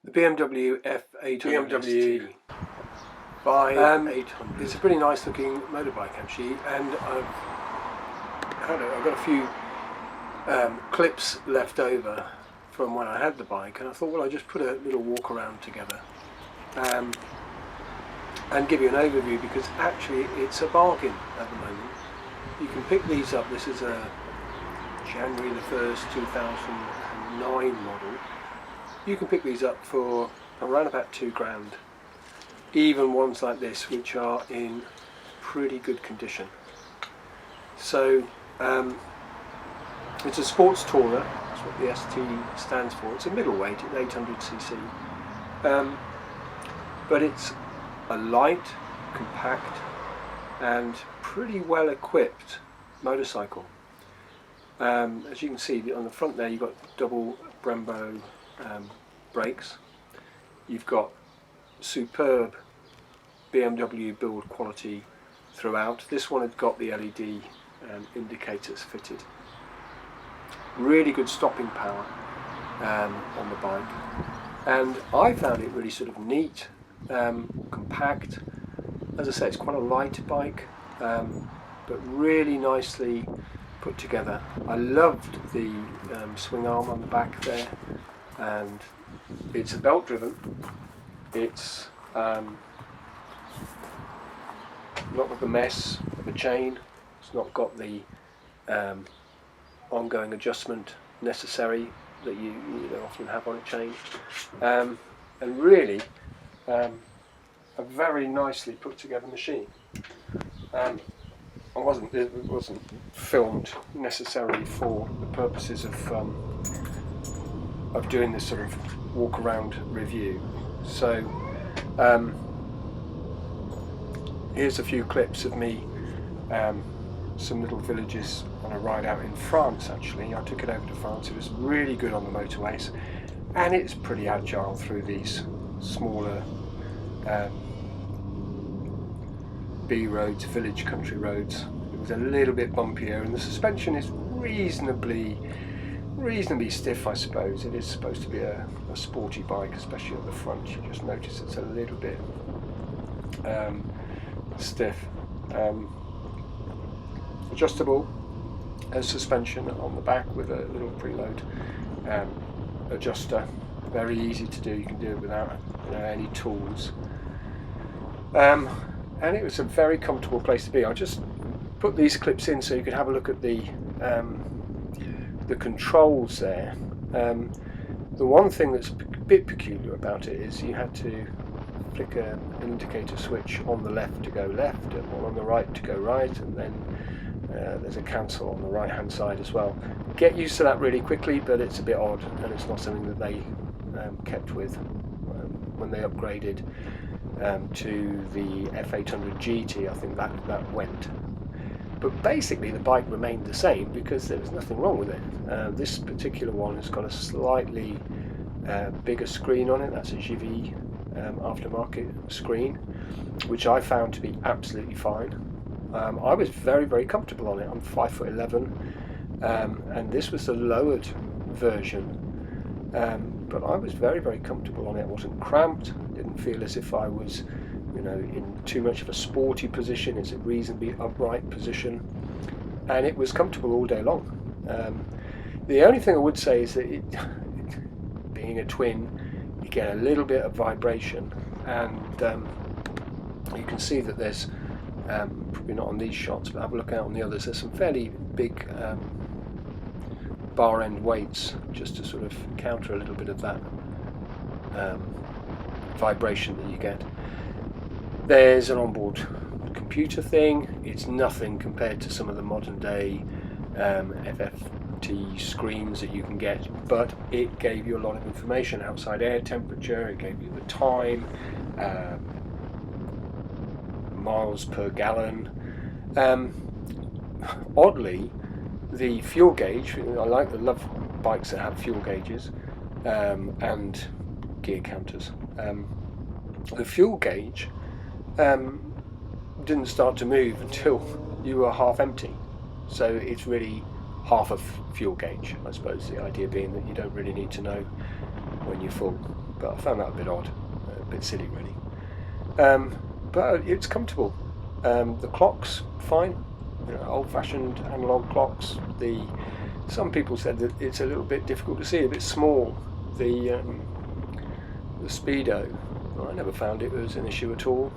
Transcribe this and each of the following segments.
The BMW F800ST. 800. It's a pretty nice looking motorbike actually, and I've got a few clips left over from when I had the bike, and I thought, well, I'll just put a little walk around together and give you an overview, because actually it's a bargain at the moment. You can pick these up. This is a January the 1st 2009 model. You can pick these up for around about £2,000. Even ones like this, which are in pretty good condition. So it's a sports tourer. That's what the ST stands for. It's a middleweight. It's 800cc, but it's a light, compact, and pretty well equipped motorcycle. As you can see on the front there, you've got double Brembo brakes. You've got superb BMW build quality throughout. This one had got the LED indicators fitted. Really good stopping power on the bike, and I found it really sort of neat, compact. As I say, it's quite a light bike, but really nicely put together. I loved the swing arm on the back there, and it's a belt driven. It's not got the mess of a chain. It's not got the ongoing adjustment necessary that you often have on a chain, and really a very nicely put together machine. It wasn't filmed necessarily for the purposes of doing this sort of walk around review. So here's a few clips of me, some little villages on a ride out in France. Actually, I took it over to France. It was really good on the motorways, and it's pretty agile through these smaller B roads, village country roads. It was a little bit bumpier, and the suspension is reasonably stiff, I suppose. It is supposed to be a sporty bike, especially at the front. You just notice it's a little bit stiff. Adjustable suspension on the back with a little preload adjuster. Very easy to do. You can do it without any tools. And it was a very comfortable place to be. I just put these clips in so you could have a look at the controls there. The one thing that's a bit peculiar about it is you had to flick an indicator switch on the left to go left, and one on the right to go right, and then there's a cancel on the right hand side as well. Get used to that really quickly, but it's a bit odd, and it's not something that they kept with when they upgraded to the F800 GT. I think that went. But basically the bike remained the same because there was nothing wrong with it. This particular one has got a slightly bigger screen on it. That's a Givi aftermarket screen, which I found to be absolutely fine. I was very, very comfortable on it. I'm 5'11", and this was the lowered version, but I was very, very comfortable on it. I wasn't cramped, didn't feel as if I was in too much of a sporty position. It's a reasonably upright position, and it was comfortable all day long. The only thing I would say is that it being a twin, you get a little bit of vibration, and you can see that there's probably not on these shots, but have a look out on the others. There's some fairly big bar end weights just to sort of counter a little bit of that vibration that you get. There's an onboard computer thing. It's nothing compared to some of the modern day FFT screens that you can get, but it gave you a lot of information. Outside air temperature, it gave you the time, miles per gallon. Oddly, the fuel gauge, I love bikes that have fuel gauges and gear counters. The fuel gauge didn't start to move until you were half empty, so it's really half a fuel gauge, I suppose. The idea being that you don't really need to know when you're full, but I found that a bit odd, a bit silly really. But it's comfortable. The clock's fine, old-fashioned analog clocks. Some people said that it's a little bit difficult to see, a bit small. The speedo, I never found it was an issue at all.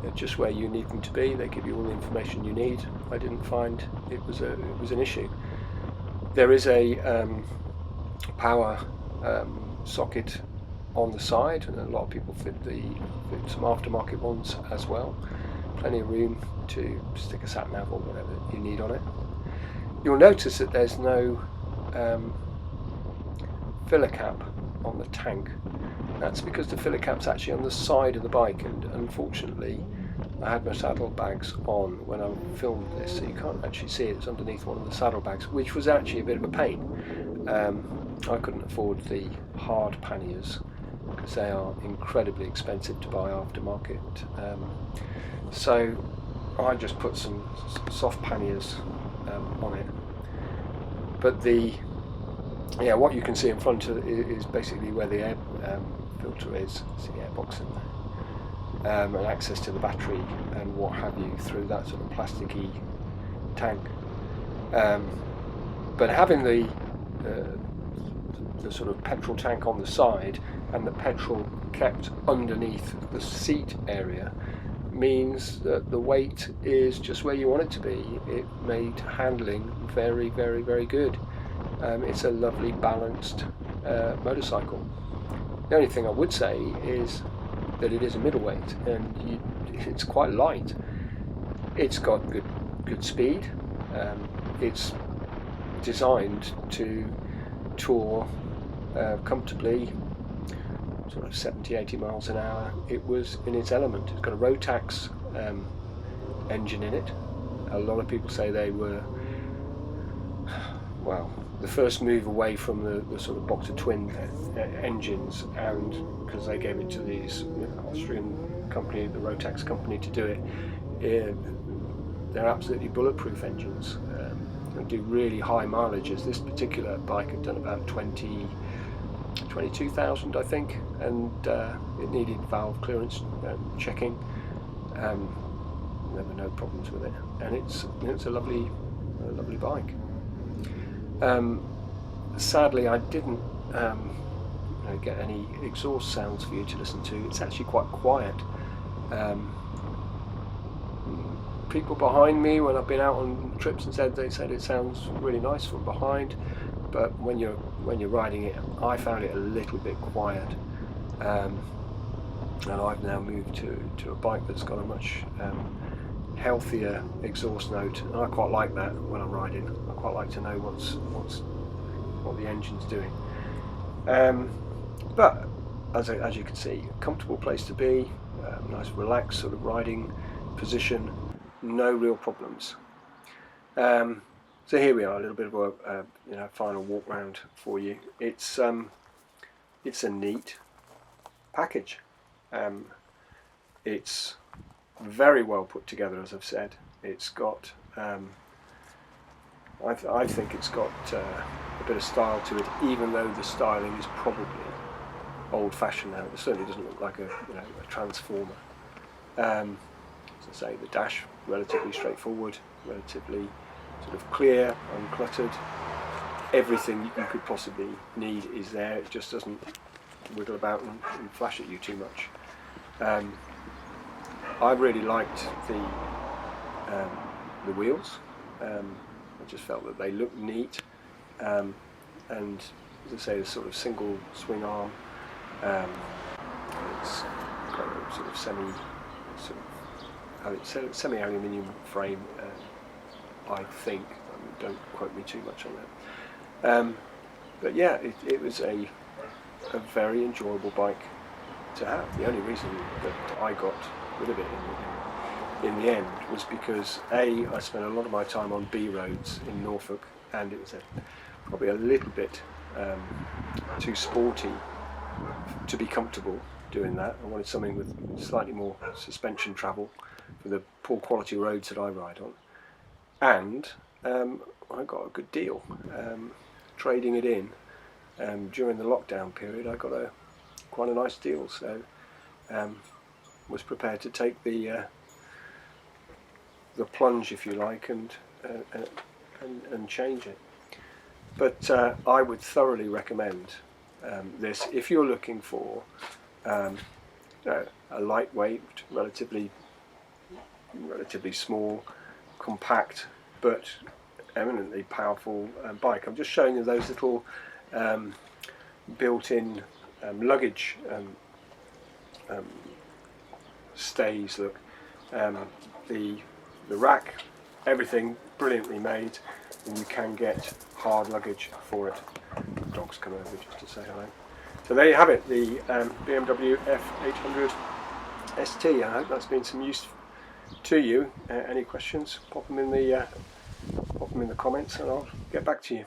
They're just where you need them to be. They give you all the information you need. I didn't find it was an issue. There is a power socket on the side, and a lot of people fit some aftermarket ones as well. Plenty of room to stick a sat nav or whatever you need on it. You'll notice that there's no filler cap on the tank. That's because the filler cap's actually on the side of the bike, and unfortunately I had my saddlebags on when I filmed this, so you can't actually see it. It's underneath one of the saddlebags, which was actually a bit of a pain. I couldn't afford the hard panniers because they are incredibly expensive to buy aftermarket. So I just put some soft panniers on it. But what you can see in front of it is basically where the air filter is. It's the air box in there, and access to the battery and what have you through that sort of plasticky tank. But having the sort of petrol tank on the side and the petrol kept underneath the seat area means that the weight is just where you want it to be. It made handling very, very, very good. It's a lovely balanced motorcycle. The only thing I would say is that it is a middleweight, and it's quite light. It's got good speed. It's designed to tour comfortably, sort of 70-80 miles an hour. It was in its element. It's got a Rotax engine in it. A lot of people say they were, well, the first move away from the sort of boxer twin engines, and because they gave it to these Austrian company, the Rotax company, to do it. They're absolutely bulletproof engines. They do really high mileages. This particular bike had done about 22,000, I think, and it needed valve clearance checking. Never no problems with it, and it's a lovely bike. Sadly, I didn't get any exhaust sounds for you to listen to. It's actually quite quiet. People behind me, when I've been out on trips, they said it sounds really nice from behind, but when you're riding it, I found it a little bit quiet. And I've now moved to a bike that's got a much healthier exhaust note, and I quite like that when I'm riding. I quite like to know what the engine's doing. But as you can see, a comfortable place to be, nice relaxed sort of riding position, no real problems. So here we are, a little bit of a final walk round for you. It's a neat package. It's very well put together, as I've said. It's got, I think it's got a bit of style to it, even though the styling is probably old-fashioned now. It certainly doesn't look like a transformer. As I say, the dash relatively straightforward, relatively sort of clear, uncluttered. Everything you could possibly need is there. It just doesn't wiggle about and flash at you too much. I really liked the wheels. I just felt that they looked neat, and as I say, the sort of single swing arm. It's got a sort of semi-aluminium frame. I think. Don't quote me too much on that. But yeah, it was a very enjoyable bike to have. The only reason that I got rid of it in the end was because I spent a lot of my time on B roads in Norfolk, and it was probably a little bit too sporty to be comfortable doing that. I wanted something with slightly more suspension travel for the poor quality roads that I ride on, and I got a good deal trading it in during the lockdown period, I got quite a nice deal, so was prepared to take the plunge, if you like, and change it. But I would thoroughly recommend this if you're looking for a lightweight, relatively small, compact, but eminently powerful bike. I'm just showing you those little built-in luggage stays. Look, the rack, everything brilliantly made, and you can get hard luggage for it. The dog's come over just to say hello. So there you have it, the BMW F800ST. I hope that's been some use to you. Any questions? Pop them in the comments, and I'll get back to you.